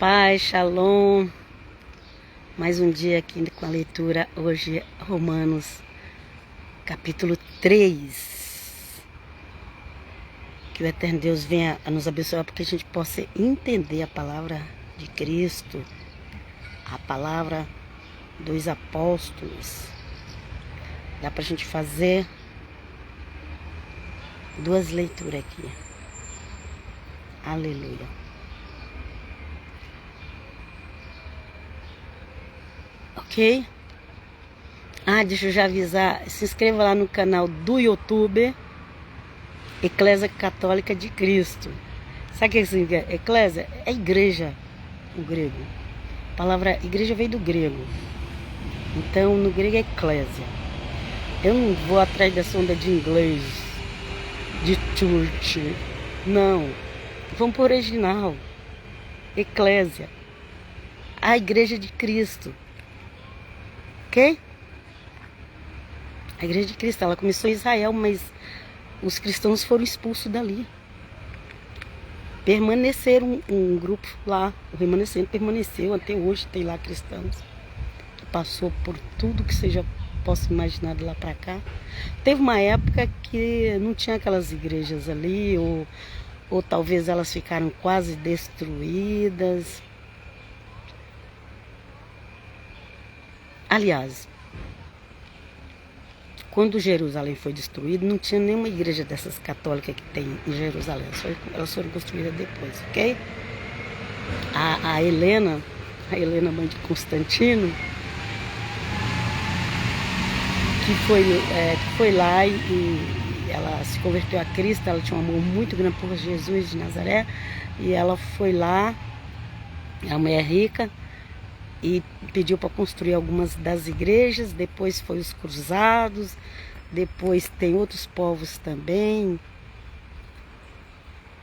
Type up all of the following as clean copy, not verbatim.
Paz, Shalom. Mais um dia aqui com a leitura. Hoje, Romanos, capítulo 3. Que o Eterno Deus venha a nos abençoar, porque a gente possa entender a palavra de Cristo, a palavra dos apóstolos. Dá pra gente fazer duas leituras aqui. Aleluia. Ok? Deixa eu já avisar. Se inscreva lá no canal do YouTube Eclésia Católica de Cristo. Sabe o que significa? Eclésia é igreja, o grego. A palavra igreja veio do grego. Então, no grego é eclésia. Eu não vou atrás dessa onda de inglês, de church. Não. Vamos para o original. Eclésia. A igreja de Cristo. Ok? A igreja de Cristo, ela começou em Israel, mas os cristãos foram expulsos dali. Permaneceram um grupo lá, o remanescente permaneceu, até hoje tem lá cristãos, que passou por tudo que você já possa imaginar de lá para cá. Teve uma época que não tinha aquelas igrejas ali, ou talvez elas ficaram quase destruídas. Aliás, quando Jerusalém foi destruído, não tinha nenhuma igreja dessas católicas que tem em Jerusalém. Elas foram construídas depois, ok? A Helena, mãe de Constantino, que foi lá e ela se converteu a Cristo. Ela tinha um amor muito grande por Jesus de Nazaré. E ela foi lá, a mulher rica, e pediu para construir algumas das igrejas. Depois foi os cruzados, depois tem outros povos também.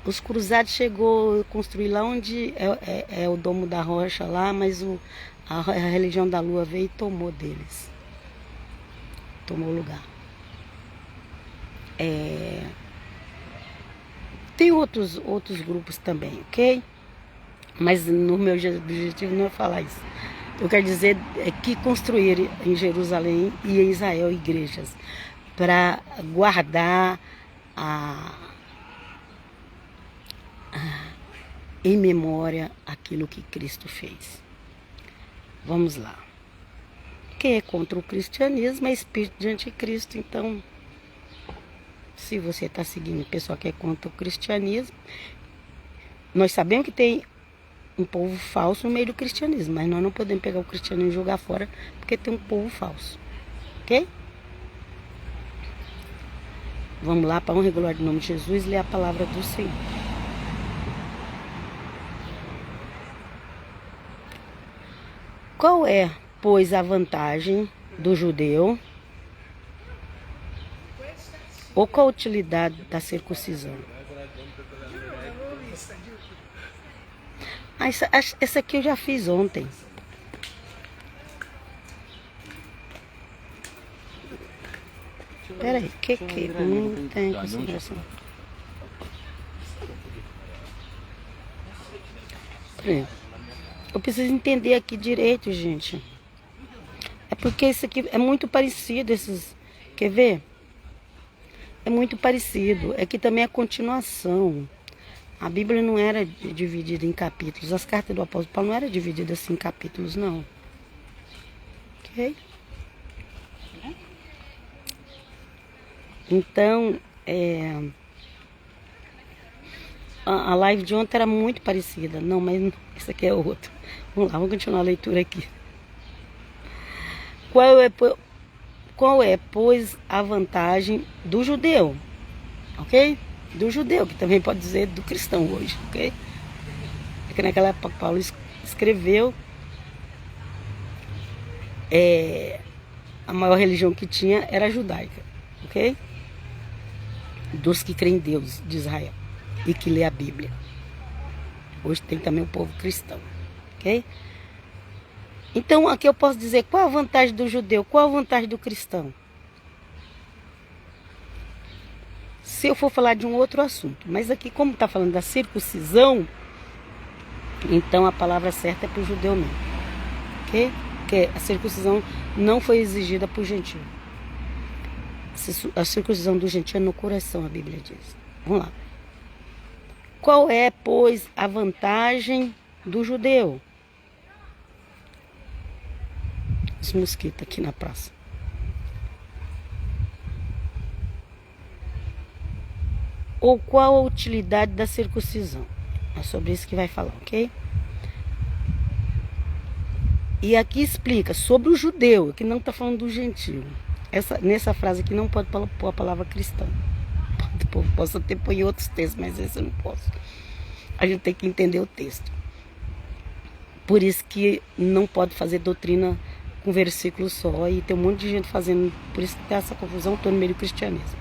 Os cruzados chegou a construir lá onde é o Domo da Rocha lá, mas a religião da Lua veio e tomou deles. Tomou o lugar. Tem outros grupos também, ok? Mas no meu objetivo não é falar isso. Eu quero dizer que construíram em Jerusalém e em Israel igrejas para guardar em memória aquilo que Cristo fez. Vamos lá. Quem é contra o cristianismo é espírito de anticristo. Então, se você está seguindo o pessoal que é contra o cristianismo, nós sabemos que tem um povo falso no meio do cristianismo, mas nós não podemos pegar o cristianismo e jogar fora, porque tem um povo falso, ok? Vamos lá, para um regular do nome de Jesus, ler a palavra do Senhor. Qual é, pois, a vantagem do judeu? Ou qual a utilidade da circuncisão? Essa aqui eu já fiz ontem. Peraí, que não tem concentração. Eu preciso entender aqui direito, gente. É porque isso aqui é muito parecido, esses... Quer ver? É muito parecido. Aqui também é continuação. A Bíblia não era dividida em capítulos. As cartas do apóstolo Paulo não eram divididas assim em capítulos, não. Ok? Então, a live de ontem era muito parecida. Não, mas essa aqui é outra. Vamos lá, vamos continuar a leitura aqui. Qual é, pois, a vantagem do judeu? Ok? Do judeu, que também pode dizer do cristão hoje, ok? É que naquela época Paulo escreveu, a maior religião que tinha era a judaica, ok? Dos que creem em Deus de Israel e que lê a Bíblia. Hoje tem também o povo cristão, ok? Então aqui eu posso dizer qual a vantagem do judeu, qual a vantagem do cristão. Se eu for falar de um outro assunto, mas aqui como está falando da circuncisão, Então a palavra certa é para o judeu mesmo, ok? Porque a circuncisão não foi exigida por gentio. A circuncisão do gentio é no coração, a Bíblia diz. Vamos lá. Qual é, pois, a vantagem do judeu? Os mosquitos aqui na praça. Ou qual a utilidade da circuncisão? É sobre isso que vai falar, ok? E aqui explica sobre o judeu, que não está falando do gentio. Nessa frase aqui não pode pôr a palavra cristão. Posso até pôr em outros textos, mas esse eu não posso. A gente tem que entender o texto. Por isso que não pode fazer doutrina com versículo só. E tem um monte de gente fazendo. Por isso que tem essa confusão toda no meio do cristianismo.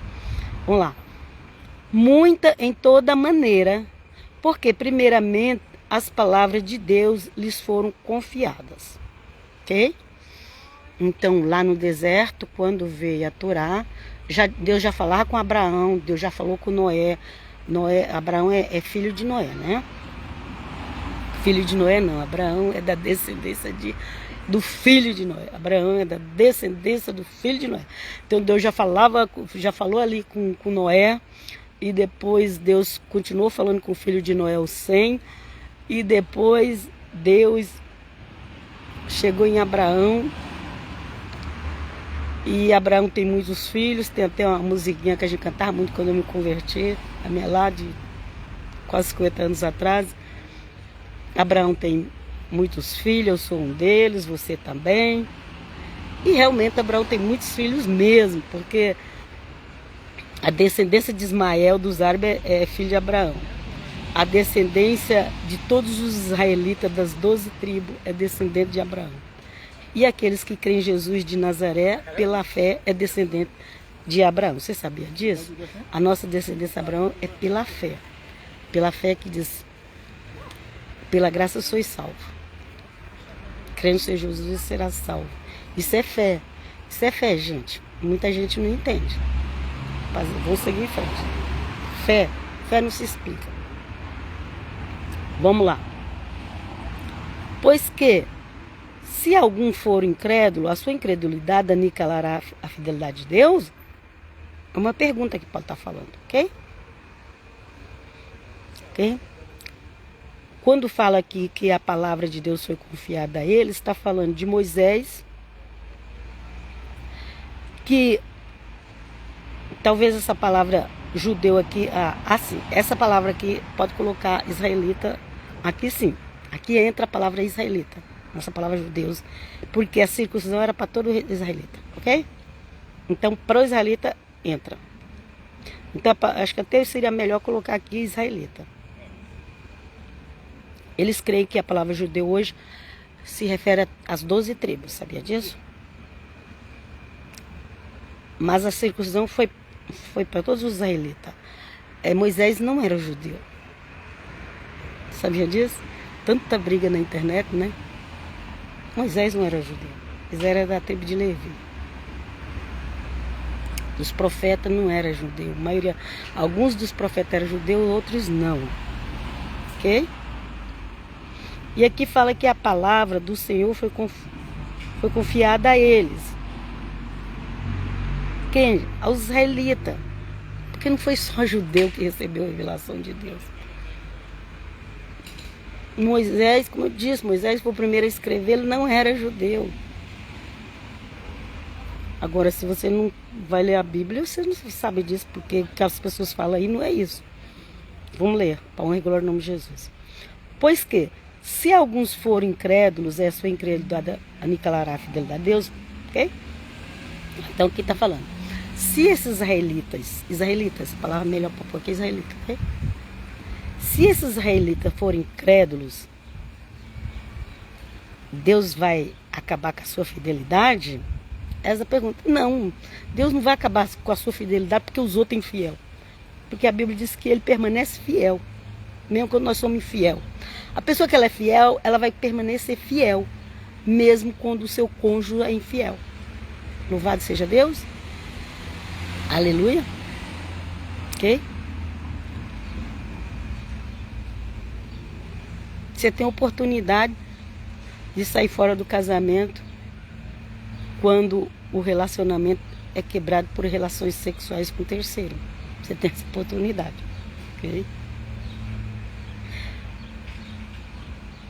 Vamos lá. Muita em toda maneira, porque primeiramente as palavras de Deus lhes foram confiadas. Ok? Então, lá no deserto, quando veio a Torá, Deus já falava com Abraão, Deus já falou com Noé. Abraão é filho de Noé, né? Filho de Noé não, Abraão é da descendência do filho de Noé. Abraão é da descendência do filho de Noé. Então Deus já falou ali com Noé, e depois Deus continuou falando com o filho de Noé, o Sem, e depois Deus chegou em Abraão. E Abraão tem muitos filhos, tem até uma musiquinha que a gente cantava muito quando eu me converti, a minha lá de quase 50 anos atrás. Abraão tem muitos filhos, eu sou um deles, você também. E realmente Abraão tem muitos filhos mesmo, porque a descendência de Ismael dos árabes é filho de Abraão. A descendência de todos os israelitas das 12 tribos é descendente de Abraão. E aqueles que creem em Jesus de Nazaré, pela fé, é descendente de Abraão. Você sabia disso? A nossa descendência de Abraão é pela fé. Pela fé que diz, pela graça sois salvo. Crendo em Jesus será salvo. Isso é fé. Isso é fé, gente. Muita gente não entende. Mas vamos seguir em frente. Fé. Fé não se explica. Vamos lá. Pois que, se algum for incrédulo, a sua incredulidade aniquilará a fidelidade de Deus? É uma pergunta que Paulo está falando, ok? Ok? Quando fala aqui que a palavra de Deus foi confiada a ele, está falando de Moisés, que talvez essa palavra judeu aqui, assim, essa palavra aqui pode colocar israelita, aqui sim, aqui entra a palavra israelita. Essa palavra judeus, porque a circuncisão era para todo israelita, ok? Então, para o israelita, entra. Então, acho que até seria melhor colocar aqui israelita. Eles creem que a palavra judeu hoje se refere às 12 tribos, sabia disso? Mas a circuncisão foi para todos os israelitas. Moisés não era judeu. Sabia disso? Tanta briga na internet, né? Moisés não era judeu, Moisés era da tribo de Levi. Os profetas não eram judeus, alguns dos profetas eram judeus, outros não. Ok? E aqui fala que a palavra do Senhor foi confiada a eles. Quem? Aos israelitas. Porque não foi só judeu que recebeu a revelação de Deus. Moisés, como eu disse, Moisés foi o primeiro a escrever, ele não era judeu. Agora, se você não vai ler a Bíblia, você não sabe disso, porque o que as pessoas falam aí não é isso. Vamos ler, para honra e glória no nome de Jesus. Pois que, se alguns forem incrédulos, a sua incredulidade aniquilará a fidelidade a Deus, ok? Então, o que está falando? Se esses israelitas, a palavra melhor para pôr aqui é israelita, ok? Se esses israelitas forem incrédulos, Deus vai acabar com a sua fidelidade? Essa pergunta. Não, Deus não vai acabar com a sua fidelidade porque os outros são infiel. Porque a Bíblia diz que ele permanece fiel, mesmo quando nós somos infiel. A pessoa que ela é fiel, ela vai permanecer fiel, mesmo quando o seu cônjuge é infiel. Louvado seja Deus. Aleluia. Ok? Você tem oportunidade de sair fora do casamento quando o relacionamento é quebrado por relações sexuais com o terceiro. Você tem essa oportunidade, ok?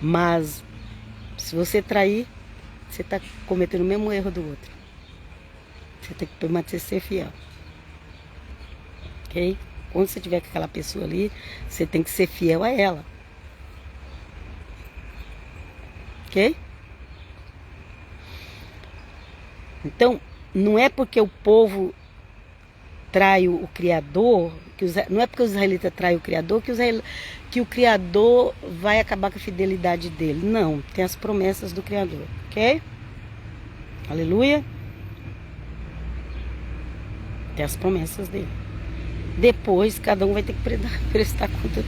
Mas se você trair, você está cometendo o mesmo erro do outro. Você tem que permanecer fiel, ok? Quando você tiver com aquela pessoa ali, você tem que ser fiel a ela, ok? Então, não é porque o povo trai o Criador, não é porque os israelitas traem o Criador que o Criador vai acabar com a fidelidade dele. Não, tem as promessas do Criador, ok? Aleluia. Tem as promessas dele. Depois, cada um vai ter que prestar conta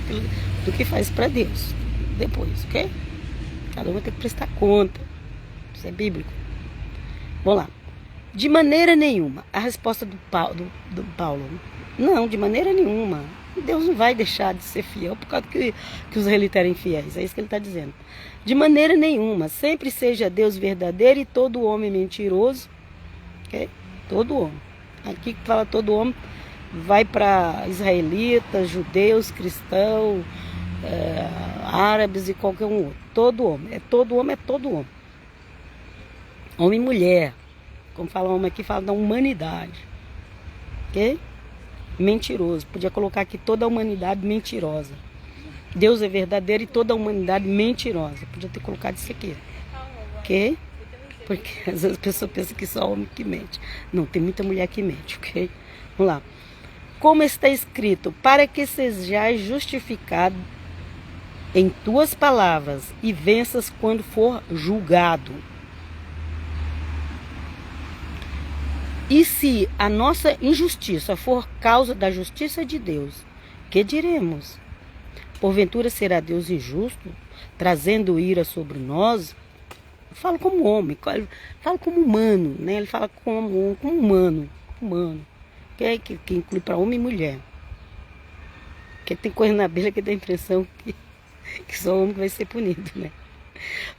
do que faz para Deus. Depois, ok? Cada um vai ter que prestar conta. Isso é bíblico. Vamos lá. De maneira nenhuma. A resposta do Paulo. Não, de maneira nenhuma. Deus não vai deixar de ser fiel por causa que os israelitas eram infiéis. É isso que ele está dizendo. De maneira nenhuma. Sempre seja Deus verdadeiro e todo homem mentiroso. Ok? Todo homem. Aqui que fala todo homem vai para israelitas, judeus, cristãos, árabes e qualquer um outro. Todo homem. É todo homem, é todo homem. Homem e mulher. Como fala homem aqui, fala da humanidade. Ok? Mentiroso. Podia colocar aqui toda a humanidade mentirosa. Deus é verdadeiro e toda a humanidade mentirosa. Podia ter colocado isso aqui. Ok? Porque às vezes a pessoa pensa que só homem que mente. Não, tem muita mulher que mente, ok? Vamos lá. Como está escrito, para que sejais justificado em tuas palavras e venças quando for julgado. E se a nossa injustiça for causa da justiça de Deus, que diremos? Porventura será Deus injusto, trazendo ira sobre nós? Fala como homem, fala como humano, né? Ele fala como humano, que inclui para homem e mulher. Porque tem coisa na Bíblia que dá a impressão que só homem vai ser punido, né?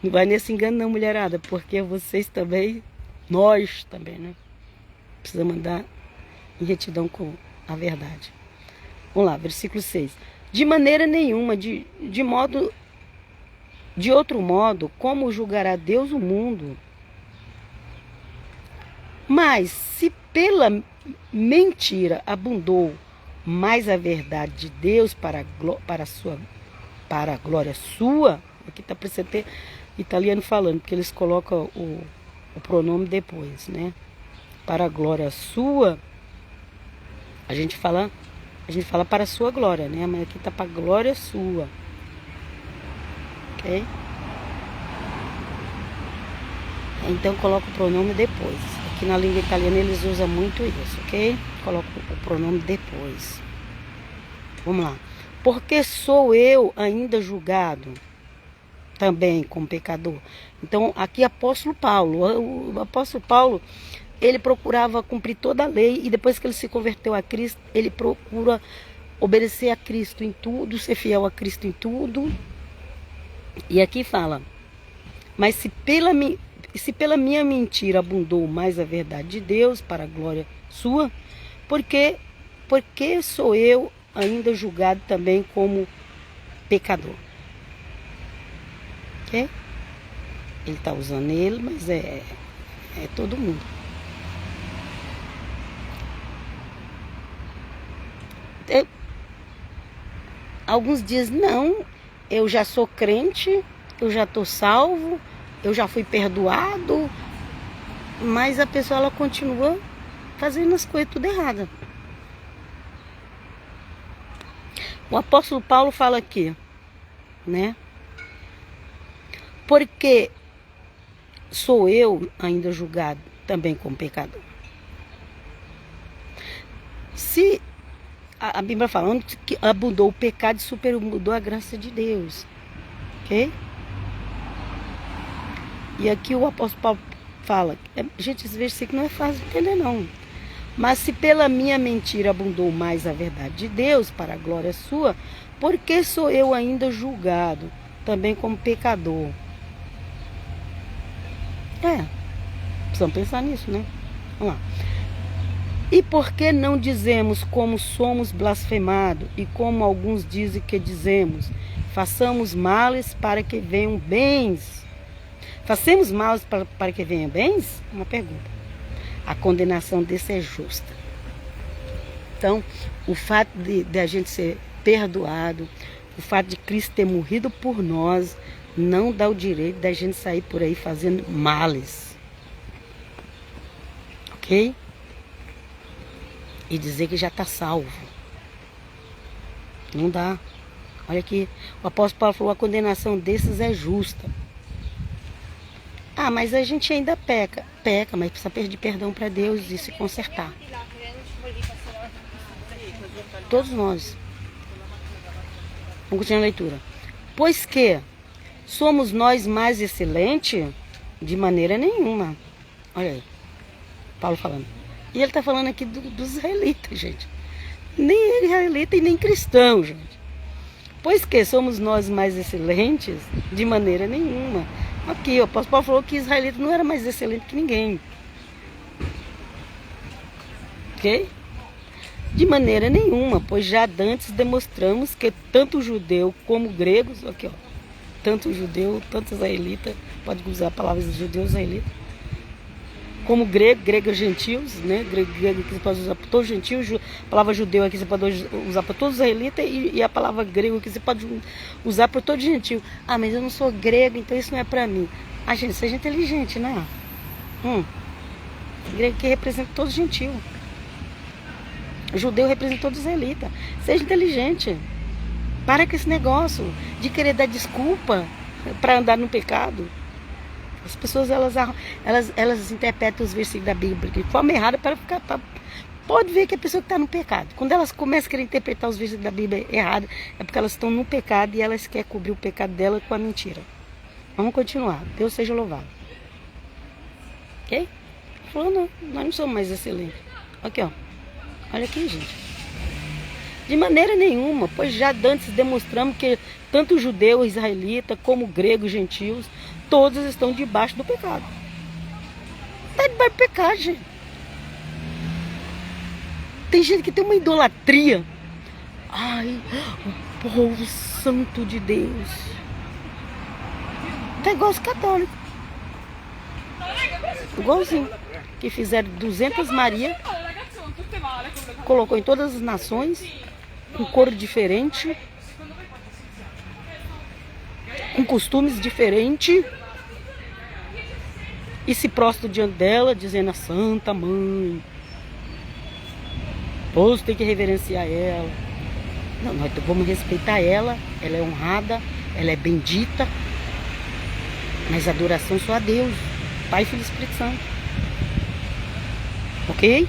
Não vai nesse engano não, mulherada, porque vocês também, nós também, né? Precisamos andar em retidão com a verdade. Vamos lá, versículo 6. De maneira nenhuma, de outro modo, como julgará Deus o mundo? Mas se pela mentira abundou mais a verdade de Deus para a glória sua, aqui está parecendo ter italiano falando, porque eles colocam o pronome depois, né? Para a glória sua, a gente fala para a sua glória, né? Mas aqui está para a glória sua. Ok? Então coloca o pronome depois. Aqui na língua italiana eles usam muito isso, ok? Coloca o pronome depois. Vamos lá. Porque sou eu ainda julgado também como pecador. Então aqui apóstolo Paulo, o apóstolo Paulo, ele procurava cumprir toda a lei e depois que ele se converteu a Cristo, ele procura obedecer a Cristo em tudo, ser fiel a Cristo em tudo. E aqui fala, mas se pela minha mentira abundou mais a verdade de Deus para a glória sua, porque sou eu ainda julgado também como pecador. Ok? Ele está usando ele, mas é todo mundo. Alguns dizem, não, eu já sou crente, eu já estou salvo, eu já fui perdoado, mas a pessoa ela continua fazendo as coisas tudo errada. O apóstolo Paulo fala aqui, né? Porque sou eu ainda julgado também como pecador. Se a Bíblia falando que abundou o pecado e superabundou a graça de Deus, ok? E aqui o apóstolo Paulo fala, gente, esse versículo não é fácil de entender não. Mas se pela minha mentira abundou mais a verdade de Deus para a glória sua, por que sou eu ainda julgado? também como pecador. Precisamos pensar nisso, né? Vamos lá. E por que não dizemos como somos blasfemados e como alguns dizem que dizemos? Façamos males para que venham bens. Façamos males para que venham bens? Uma pergunta. A condenação desse é justa. Então, o fato de a gente ser perdoado, o fato de Cristo ter morrido por nós, não dá o direito da gente sair por aí fazendo males. Ok? E dizer que já está salvo. Não dá. Olha aqui, o apóstolo Paulo falou, a condenação desses é justa. Ah, mas a gente ainda peca. Peca, mas precisa pedir perdão para Deus e se consertar. Todos nós. Vamos continuar a leitura. Pois que somos nós mais excelentes? De maneira nenhuma. Olha aí, Paulo falando. E ele está falando aqui dos israelitas, gente. Nem israelita e nem cristão, gente. Pois que somos nós mais excelentes? De maneira nenhuma. Aqui, o apóstolo Paulo falou que israelita não era mais excelente que ninguém. Ok? De maneira nenhuma, pois já dantes demonstramos que tanto judeu como gregos, aqui ó, tanto judeu, tanto israelita, pode usar a palavra judeu, israelita, como grego, gentios, né? Grego aqui você pode usar para todos os gentios, a palavra judeu aqui você pode usar para todos os israelitas e a palavra grego aqui você pode usar para todos os gentios. Ah, mas eu não sou grego, então isso não é para mim. Ah, gente, seja inteligente, né? Grego que representa todos os gentios. Judeu representa todos os israelitas. Seja inteligente. Para com esse negócio de querer dar desculpa para andar no pecado. As pessoas elas interpretam os versículos da Bíblia de forma errada para ficar. Pode ver que a pessoa que está no pecado. Quando elas começam a querer interpretar os versículos da Bíblia errada, é porque elas estão no pecado e elas querem cobrir o pecado dela com a mentira. Vamos continuar. Deus seja louvado. Ok? Falou, não, nós não somos mais excelentes. Aqui, ó. Olha aqui, gente. De maneira nenhuma, pois já antes demonstramos que tanto judeu, israelita, como grego, gentios, todos estão debaixo do pecado. Está debaixo do pecado, gente. Tem gente que tem uma idolatria. Ai, o povo santo de Deus. Tá igual os católicos. Igualzinho. Que fizeram 200 Maria. Colocou em todas as nações. Com cor diferente. Com costumes diferentes. E se prostra diante dela, dizendo a Santa Mãe. Todos tem que reverenciar ela. Não, nós vamos respeitar ela. Ela é honrada, ela é bendita. Mas a adoração só a Deus, Pai, Filho e Espírito Santo. Ok?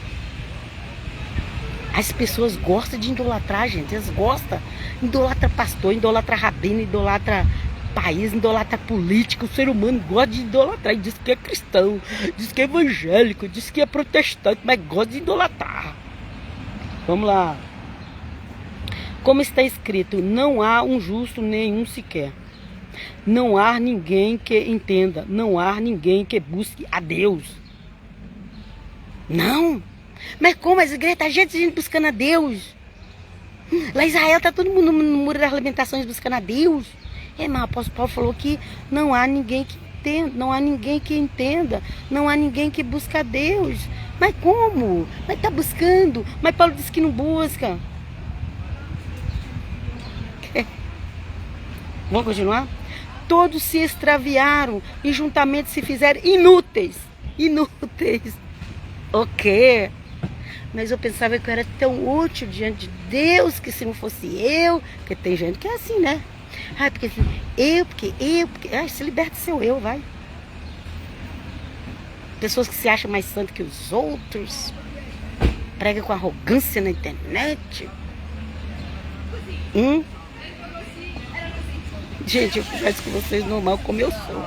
As pessoas gostam de idolatrar, gente. Elas gostam. Idolatra pastor, idolatra rabino, idolatra país, idolatra político. O ser humano gosta de idolatrar. E diz que é cristão, diz que é evangélico, diz que é protestante, mas gosta de idolatrar. Vamos lá. Como está escrito, não há um justo nenhum sequer. Não há ninguém que entenda. Não há ninguém que busque a Deus. Não. Mas como? As igrejas estão cheia de gente buscando a Deus. Lá em Israel está todo mundo no muro das lamentações buscando a Deus. Mas o apóstolo Paulo falou que não há ninguém que entenda. Não há ninguém que entenda. Não há ninguém que busca a Deus. Mas como? Mas está buscando. Mas Paulo disse que não busca. Vamos continuar? Todos se extraviaram e juntamente se fizeram inúteis. Inúteis. Ok. Mas eu pensava que eu era tão útil diante de Deus que se não fosse eu. Porque tem gente que é assim, né? Ah, porque assim, porque. Ah, se liberta seu eu, vai. Pessoas que se acham mais santas que os outros. Prega com arrogância na internet. Gente, eu converso com vocês normal como eu sou.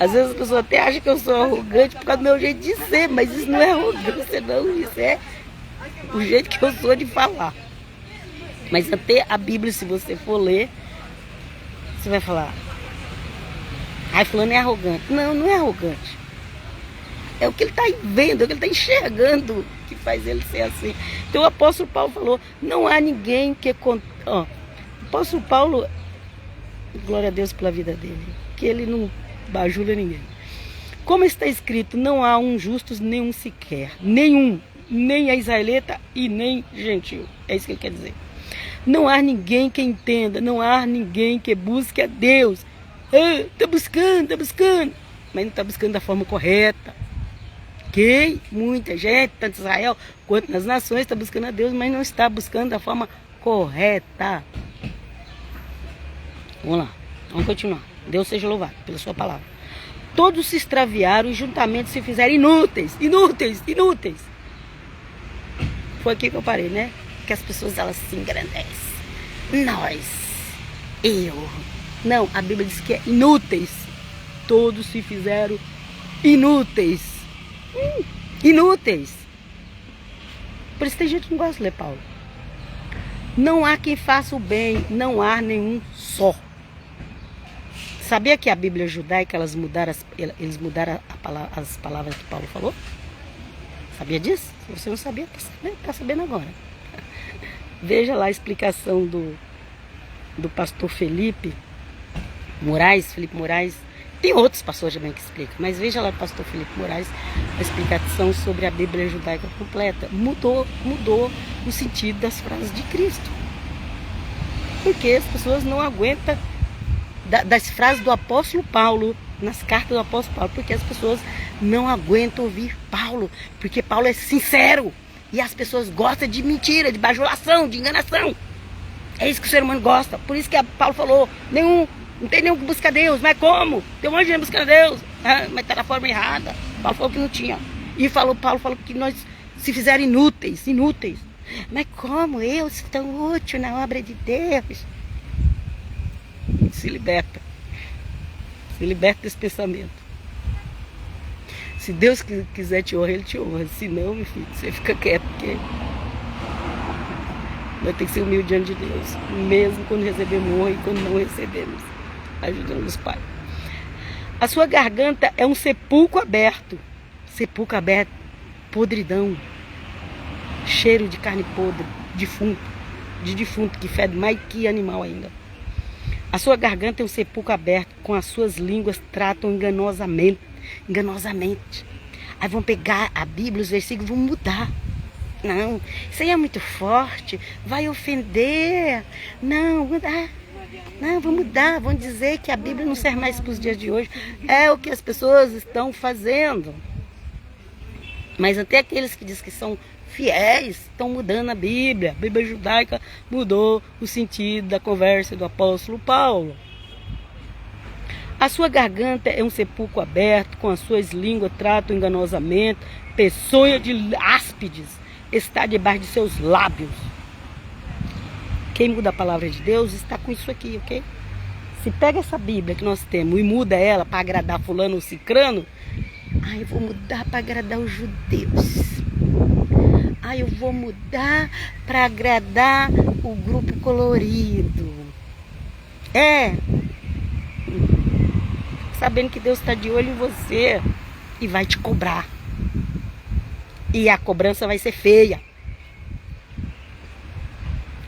Às vezes as pessoas até acham que eu sou arrogante por causa do meu jeito de ser, mas isso não é arrogância não, isso é o jeito que eu sou de falar. Mas até a Bíblia, se você for ler, Você vai falar, ai, fulano é arrogante. Não, não é arrogante. É o que ele está vendo, é o que ele está enxergando que faz ele ser assim. Então o apóstolo Paulo falou, não há ninguém que... Ó, o apóstolo Paulo, glória a Deus pela vida dele, que ele não bajula ninguém. Como está escrito, não há um justo nenhum sequer, nenhum, nem a israelita e nem gentil. É isso que ele quer dizer. Não há ninguém que entenda, não há ninguém que busque a Deus. Está buscando, mas não está buscando da forma correta. Ok? Muita gente, tanto Israel quanto nas nações, está buscando a Deus, mas não está buscando da forma correta. Vamos lá, vamos continuar. Deus seja louvado pela sua palavra. Todos se extraviaram e juntamente se fizeram inúteis. Foi aqui que eu parei, né? Que as pessoas, elas se engrandecem. Nós, eu. Não, a Bíblia diz que é inúteis. Todos se fizeram inúteis. Inúteis. Por isso tem gente que não gosta de ler Paulo. Não há quem faça o bem, não há nenhum só. Sabia que a Bíblia judaica, eles mudaram as palavras que Paulo falou? Sabia disso? Se você não sabia, está sabendo agora. Veja lá a explicação do pastor Felipe Moraes. Tem outros pastores também que explicam, mas veja lá o pastor Felipe Moraes, a explicação sobre a Bíblia judaica completa. Mudou o sentido das frases de Cristo. Porque as pessoas não aguentam das frases do apóstolo Paulo, nas cartas do apóstolo Paulo, porque as pessoas não aguentam ouvir Paulo, porque Paulo é sincero, e as pessoas gostam de mentira, de bajulação, de enganação. É isso que o ser humano gosta. Por isso que Paulo falou, não tem nenhum que busca Deus. Mas como? Tem um monte de gente buscando Deus, mas está da forma errada. Paulo falou que não tinha. E Paulo falou que nós se fizeram inúteis. Mas como eu sou tão útil na obra de Deus? Se liberta desse pensamento. Se Deus quiser te honrar, Ele te honra. Se não, meu filho, você fica quieto, porque nós temos que ser humilde diante de Deus, mesmo quando recebemos honra e quando não recebemos. Ajuda-nos, Pai. A sua garganta é um sepulcro aberto, podridão, cheiro de carne podre, de defunto que fede mais que animal ainda. A sua garganta é um sepulcro aberto, com as suas línguas tratam enganosamente. Aí vão pegar a Bíblia, os versículos, vão mudar. Não, isso aí é muito forte, vai ofender. Não, vão mudar, vão dizer que a Bíblia não serve mais para os dias de hoje. É o que as pessoas estão fazendo. Mas até aqueles que dizem que são fiéis estão mudando a Bíblia. A Bíblia judaica mudou o sentido da conversa do apóstolo Paulo. A sua garganta é um sepulcro aberto, com as suas línguas tratam enganosamente, peçonha de áspides está debaixo de seus lábios. Quem muda a palavra de Deus está com isso aqui, ok? Se pega essa Bíblia que nós temos e muda ela para agradar fulano ou cicrano, eu vou mudar para agradar os judeus. Eu vou mudar para agradar o grupo colorido. Sabendo que Deus está de olho em você e vai te cobrar. E a cobrança vai ser feia.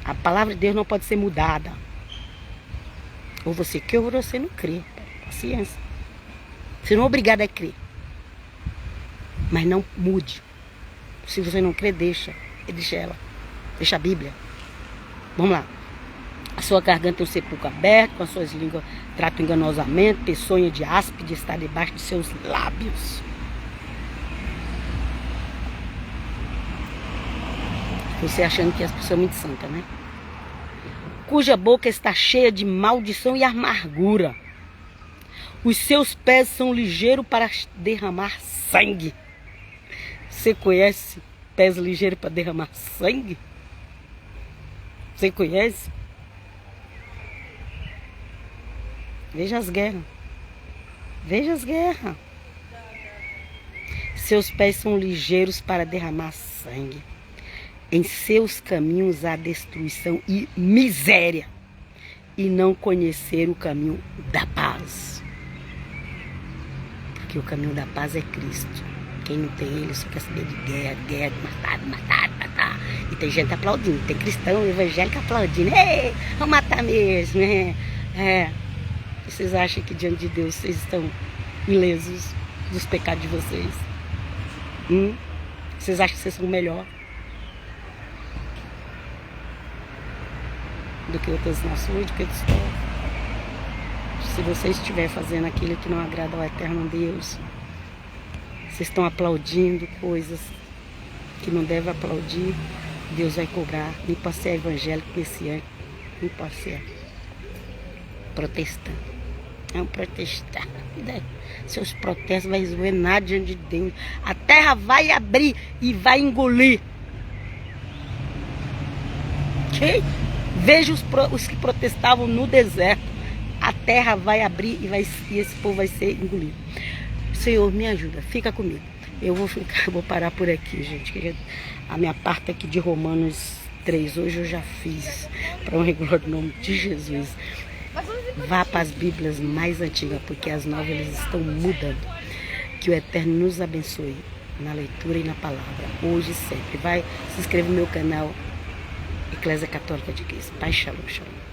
A palavra de Deus não pode ser mudada. Ou você crê ou você não crê. Paciência. Você não é obrigado a crer. Mas não mude. Se você não crê, deixa ela. Deixa a Bíblia. Vamos lá. A sua garganta é um sepulcro aberto, com as suas línguas tratam enganosamente, peçonha de áspide está debaixo de seus lábios. Você achando que as pessoas são muito santas, né? Cuja boca está cheia de maldição e amargura. Os seus pés são ligeiros para derramar sangue. Você conhece pés ligeiros para derramar sangue? Você conhece? Veja as guerras. Seus pés são ligeiros para derramar sangue. Em seus caminhos há destruição e miséria. e não conhecer o caminho da paz. Porque o caminho da paz é Cristo. Quem não tem ele só quer saber de guerra, matar. E tem gente aplaudindo, tem cristão evangélico aplaudindo. Ei, vamos matar mesmo. Vocês acham que diante de Deus vocês estão ilesos dos pecados de vocês? Vocês acham que vocês são melhor do que outras nações, do que outros povos? Se você estiver fazendo aquilo que não agrada ao eterno Deus, vocês estão aplaudindo coisas que não devem aplaudir, Deus vai cobrar. Nem para ser evangélico, messiânico, nem para ser protestante. É um protestante. Seus protestos vai zoar nada diante de Deus. A terra vai abrir e vai engolir. Ok? Veja os que protestavam no deserto. A terra vai abrir e esse povo vai ser engolido. Senhor, me ajuda, fica comigo. Eu vou parar por aqui, gente. A minha parte aqui de Romanos 3, hoje eu já fiz. Para honra e glória do nome de Jesus. Vá para as Bíblias mais antigas, porque as novas eles estão mudando. Que o Eterno nos abençoe na leitura e na palavra, hoje e sempre. Se inscreva no meu canal Eclésia Católica de Cristo. Pai, shalom, shalom.